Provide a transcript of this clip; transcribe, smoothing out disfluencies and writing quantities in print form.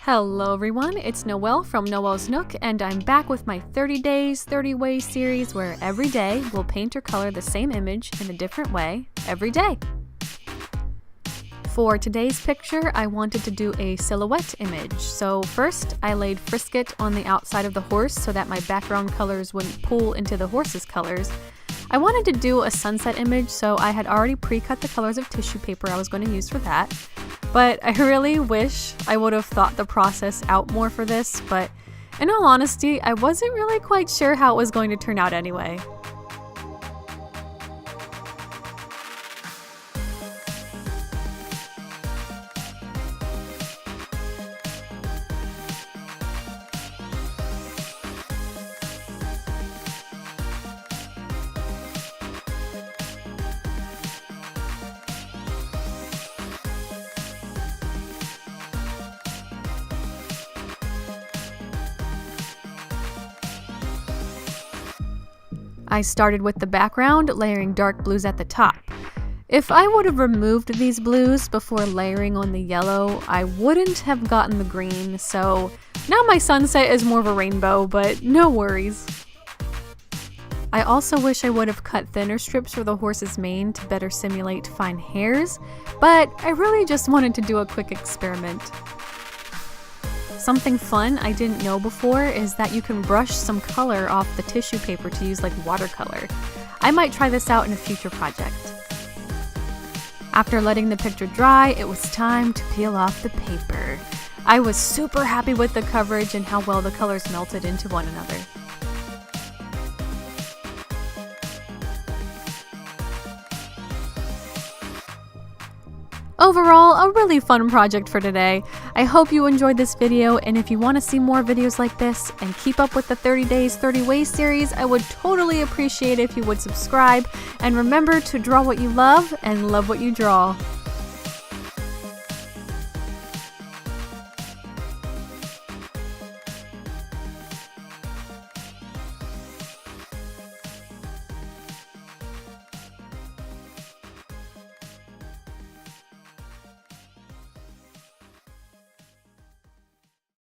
Hello everyone, it's Noel from Noel's Nook, and I'm back with my 30 Days, 30 Ways series where every day we'll paint or color the same image in a different way every day. For today's picture, I wanted to do a silhouette image. So first, I laid frisket on the outside of the horse so that my background colors wouldn't pool into the horse's colors. I wanted to do a sunset image, so I had already pre-cut the colors of tissue paper I was going to use for that. But I really wish I would have thought the process out more for this, but in all honesty, I wasn't really quite sure how it was going to turn out anyway. I started with the background, layering dark blues at the top. If I would have removed these blues before layering on the yellow, I wouldn't have gotten the green, so now my sunset is more of a rainbow, but no worries. I also wish I would have cut thinner strips for the horse's mane to better simulate fine hairs, but I really just wanted to do a quick experiment. Something fun I didn't know before is that you can brush some color off the tissue paper to use like watercolor. I might try this out in a future project. After letting the picture dry, it was time to peel off the paper. I was super happy with the coverage and how well the colors melted into one another. Overall, a really fun project for today. I hope you enjoyed this video, and if you want to see more videos like this and keep up with the 30 Days, 30 Ways series, I would totally appreciate it if you would subscribe, and remember to draw what you love and love what you draw.